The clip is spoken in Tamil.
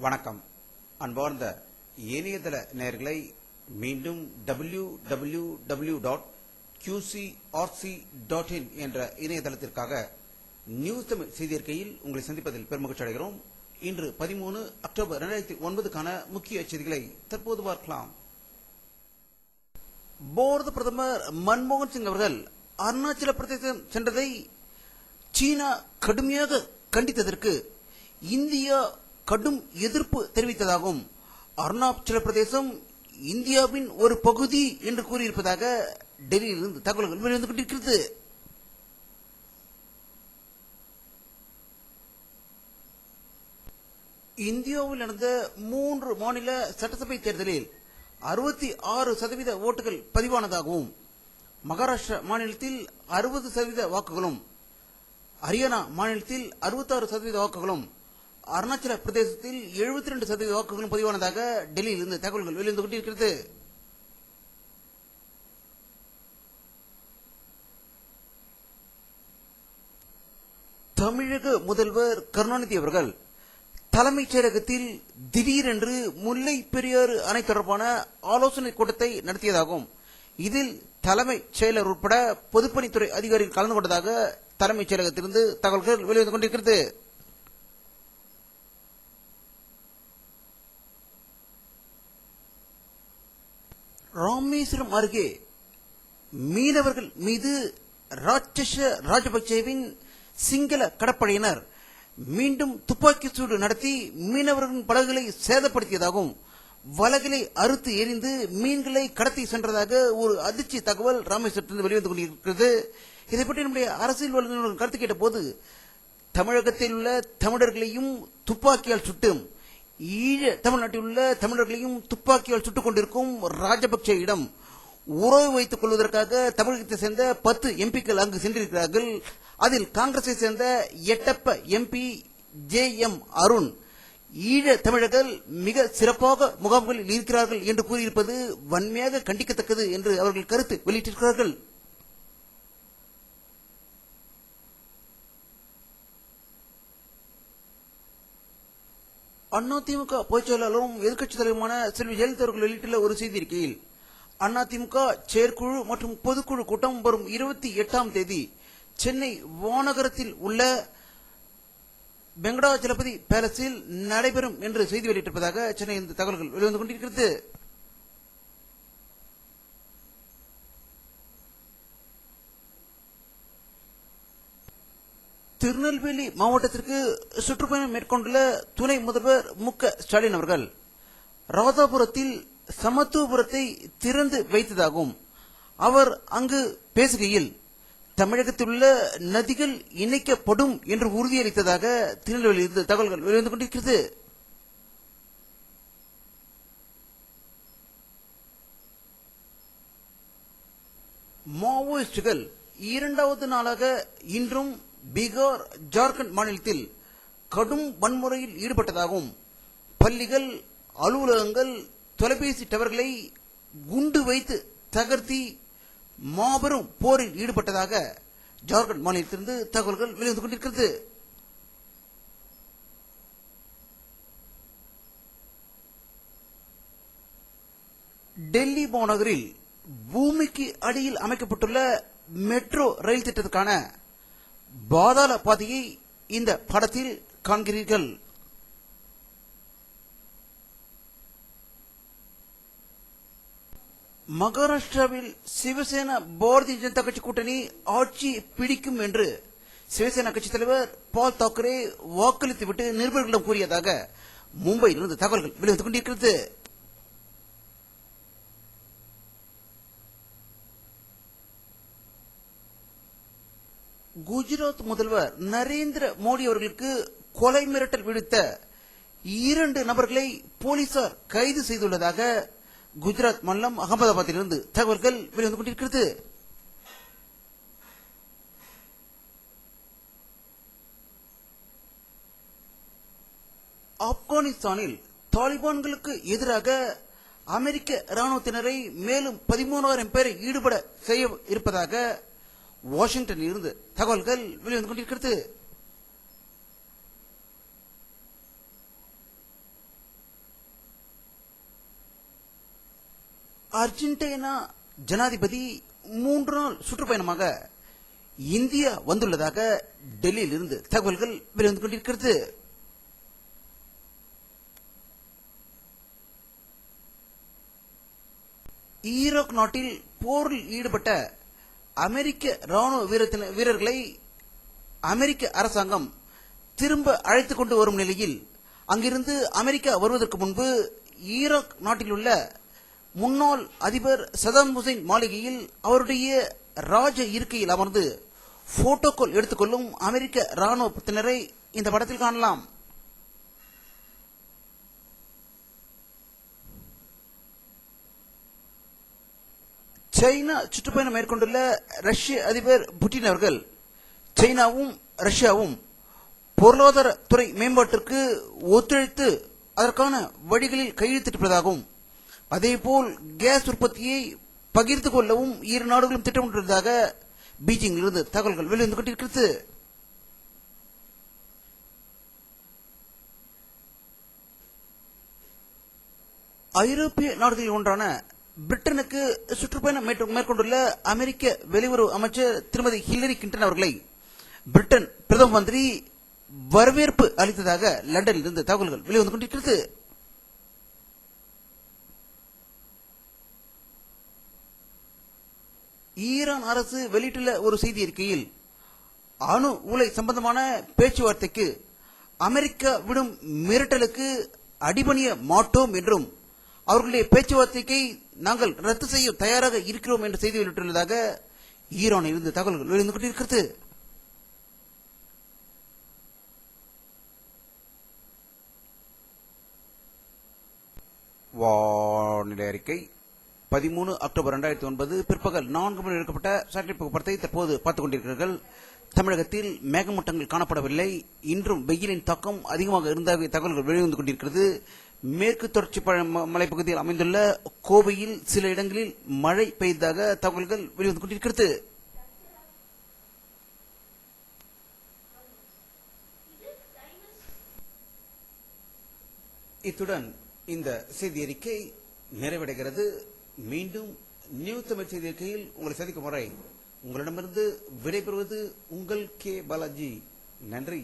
வணக்கம். அன்பார்ந்த இணையதள நேயர்களை மீண்டும் www.qcrc.in என்ற இணையதளத்திற்காக நியூஸ் தமிழ் செய்தியறிக்கையில் உங்களை சந்திப்பதில் பெருமகிழ்ச்சி அடைகிறோம். இன்று 13 அக்டோபர் 2009க்கான முக்கிய செய்திகளை தற்போது பார்க்கலாம். பாரத பிரதமர் மன்மோகன் சிங் அவர்கள் அருணாச்சல பிரதேசம் சென்றதை சீனா கடுமையாக கண்டித்ததற்கு இந்தியா கடும் எதிர்ப்பு தெரிவித்ததாகவும் அருணாச்சல பிரதேசம் இந்தியாவின் ஒரு பகுதி என்று கூறியிருப்பதாக டெல்லியிலிருந்து தகவல்கள் வெளிவந்து கொண்டிருக்கிறது. இந்தியாவில் நடந்த 3 மாநில சட்டசபை தேர்தலில் 66% ஓட்டுகள் பதிவானதாகவும் மகாராஷ்டிரா மாநிலத்தில் 60% வாக்குகளும், ஹரியானா மாநிலத்தில் 66% வாக்குகளும், அருணாச்சல பிரதேசத்தில் 72% வாக்குகளும் பதிவானதாக டெல்லியில் இருந்து தகவல்கள் வெளிவந்து கொண்டிருக்கிறது. தமிழக முதல்வர் கருணாநிதி அவர்கள் தலைமைச் செயலகத்தில் திடீரென்று முல்லை பெரியாறு அணை தொடர்பான ஆலோசனை கூட்டத்தை நடத்தியதாகவும் இதில் தலைமைச் செயலர் உட்பட பொதுப்பணித்துறை அதிகாரிகள் கலந்து கொண்டதாக தலைமைச் செயலகத்திலிருந்து தகவல்கள் வெளிவந்து கொண்டிருக்கிறது. ராமேஸ்வரம் அருகே மீனவர்கள் மீது ராஜபக்சேவின் சிங்கள கடற்படையினர் மீண்டும் துப்பாக்கி சூடு நடத்தி மீனவர்களின் படகுகளை சேதப்படுத்தியதாகவும் வலைகளை அறுத்து எரிந்து மீன்களை கடத்தி சென்றதாக ஒரு அதிர்ச்சி தகவல் ராமேஸ்வரத்திலிருந்து வெளிவந்து கொண்டிருக்கிறது. இதை பற்றி நம்முடைய அரசியல் வல்லுநர்கள் கருத்து கேட்ட போது தமிழகத்தில் உள்ள தமிழர்களையும் துப்பாக்கியால் சுட்டும் ஈழ தமிழ்நாட்டில் உள்ள தமிழர்களையும் துப்பாக்கியால் சுட்டுக் கொண்டிருக்கும் ராஜபக்சேயிடம் உறவு வைத்துக் கொள்வதற்காக தமிழகத்தை சேர்ந்த 10 எம்பிக்கள் அங்கு சென்றிருக்கிறார்கள். அதில் காங்கிரஸை சேர்ந்த எட்டப்ப எம்பி JM அருண் ஈழ தமிழர்கள் மிக சிறப்பாக முகாம்களில் இருக்கிறார்கள் என்று கூறியிருப்பது வன்மையாக கண்டிக்கத்தக்கது என்று அவர்கள் கருத்து வெளியிட்டிருக்கிறார்கள். அதிமுக பொதுச் செயலாளரும் எதிர்க்கட்சித் தலைவருமான செல்வி ஜெயலலிதா அவர்கள் வெளியிட்டுள்ள ஒரு செய்தியிருக்கையில் அதிமுக செயற்குழு மற்றும் பொதுக்குழு கூட்டம் வரும் 28ஆம் தேதி சென்னை வானகரத்தில் உள்ள வெங்கடாச்சலபதி பேலஸில் நடைபெறும் என்று செய்தி வெளியிட்டிருப்பதாக சென்னை இந்த தகவல்கள் வெளிவந்து கொண்டிருக்கிறது. திருநெல்வேலி மாவட்டத்திற்கு சுற்றுப்பயணம் மேற்கொண்டுள்ள துணை முதல்வர் மு.க. ஸ்டாலின் அவர்கள் ராதாபுரத்தில் சமத்துவபுரத்தை திறந்து வைத்ததாகவும் அவர் அங்கு பேசுகையில் தமிழகத்தில் உள்ள நதிகள் இணைக்கப்படும் என்று உறுதியளித்ததாக திருநெல்வேலியிலிருந்து தகவல்கள் வெளிவந்து கொண்டிருக்கிறது. மாவோயிஸ்டுகள் 2வது நாளாக இன்றும் பீகார், ஜார்க்கண்ட் மாநிலத்தில் கடும் வன்முறையில் ஈடுபட்டதாகவும் பள்ளிகள், அலுவலகங்கள், தொலைபேசி டவர்களை குண்டு வைத்து தகர்த்தி மாபெரும் போரில் ஈடுபட்டதாக ஜார்க்கண்ட் மாநிலத்திலிருந்து தகவல்கள் வெளிவந்து கொண்டிருக்கிறது. டெல்லி மாநகரில் பூமிக்கு அடியில் அமைக்கப்பட்டுள்ள மெட்ரோ ரயில் திட்டத்துக்கான பாதாள பாதையை இந்த படத்தில் காண்கிறீர்கள். மகாராஷ்டிராவில் சிவசேனா பாரதிய ஜனதா கட்சி கூட்டணி ஆட்சி பிடிக்கும் என்று சிவசேனா கட்சி தலைவர் பால் தாக்கரே வாக்களித்துவிட்டு நிருபர்களிடம் கூறியதாக மும்பையிலிருந்து தகவல்கள் வெளிவந்து கொண்டிருக்கிறது. குஜராத் முதல்வர் நரேந்திர மோடி அவர்களுக்கு கொலை மிரட்டல் விடுத்த 2 நபர்களை போலீசார் கைது செய்துள்ளதாக குஜராத் மாநிலம் அகமதாபாத்திலிருந்து தகவல்கள் வெளிவந்து கொண்டிருக்கிறது. ஆப்கானிஸ்தானில் தாலிபான்களுக்கு எதிராக அமெரிக்க ராணுவத்தினரை மேலும் 13,000 பேரை ஈடுபட செய்ய இருப்பதாக வாஷிங்டனில் இருந்து தகவல்கள் வெளிவந்து கொண்டிருக்கிறது. அர்ஜென்டினா ஜனாதிபதி 3 நாள் சுற்றுப்பயணமாக இந்தியா வந்துள்ளதாக டெல்லியில் இருந்து தகவல்கள் வெளிவந்து கொண்டிருக்கிறது. ஈராக் நாட்டில் போரில் ஈடுபட்ட அமெரிக்க ராணுவ வீரர்களை அமெரிக்க அரசாங்கம் திரும்ப அழைத்துக் கொண்டு வரும் நிலையில் அங்கிருந்து அமெரிக்கா வருவதற்கு முன்பு ஈராக் நாட்டில் உள்ள முன்னாள் அதிபர் சதாம் ஹுசைன் மாளிகையில் அவருடைய ராஜ இருக்கையில் அமர்ந்து போட்டோக்கள் எடுத்துக்கொள்ளும் அமெரிக்க ராணுவத்தினரை இந்த படத்தில் காணலாம். சைனா சுற்றுப்பயணம் மேற்கொண்டுள்ள ரஷ்ய அதிபர் புட்டின் அவர்கள் சைனாவும் ரஷ்யாவும் பொருளாதார துறை மேம்பாட்டிற்கு ஒத்துழைத்து அதற்கான வழிகளில் கையெழுத்திட்டிருப்பதாகவும் அதேபோல் கேஸ் உற்பத்தியை பகிர்ந்து கொள்ளவும் இரு நாடுகளும் திட்டமிட்டுள்ளதாக பீஜிங்கில் இருந்து தகவல்கள் வெளிவந்து கொண்டிருக்கிறது. ஐரோப்பிய நாடுகளில் ஒன்றான பிரிட்டனுக்கு சுற்றுப்பயணம் மேற்கொண்டுள்ள அமெரிக்க வெளியுறவு அமைச்சர் திருமதி ஹில்லரி கிளின்டன் அவர்களை பிரிட்டன் பிரதம மந்திரி வரவேற்பு அளித்ததாக லண்டனில் இருந்து தகவல்கள் வெளிவந்து கொண்டிருக்கிறது. ஈரான் அரசு வெளியிட்டுள்ள ஒரு செய்தி அறிக்கையில் அணு உலை சம்பந்தமான பேச்சுவார்த்தைக்கு அமெரிக்கா விடும் மிரட்டலுக்கு அடிபணிய மாட்டோம் என்றும் அவர்களுடைய பேச்சுவார்த்தைக்கு நாங்கள் ரத்து செய்ய தயாராக இருக்கிறோம் என்ற செய்தி வெளியிட்டுள்ளதாக ஈரானில் இருந்து தகவல்கள் வெளிவந்து கொண்டிருக்கிறது. வானிலை அறிக்கை 13 அக்டோபர் 2009 பிற்பகல் 4 மணி எடுக்கப்பட்ட சேட்டலைட் புகைப்படத்தை தற்போது பார்த்துக் கொண்டிருக்கிறீர்கள். தமிழகத்தில் மேகமூட்டங்கள் காணப்படவில்லை. இன்றும் வெயிலின் தாக்கம் அதிகமாக இருந்ததாக தகவல்கள் வெளிவந்து கொண்டிருக்கிறது. மேற்கு தொடர்ச்சி மலைப்பகுதியில் அமைந்துள்ள கோவையில் சில இடங்களில் மழை பெய்ததாக தகவல்கள் வெளிவந்து கொண்டிருக்கிறது. இத்துடன் இந்த செய்தி அறிக்கை நிறைவடைகிறது. மீண்டும் நியூ தமிழ் செய்தி அறிக்கையில் உங்களை சந்திக்கும் வரை உங்களிடமிருந்து விடைபெறுவது உங்கள் கே பாலாஜி. நன்றி.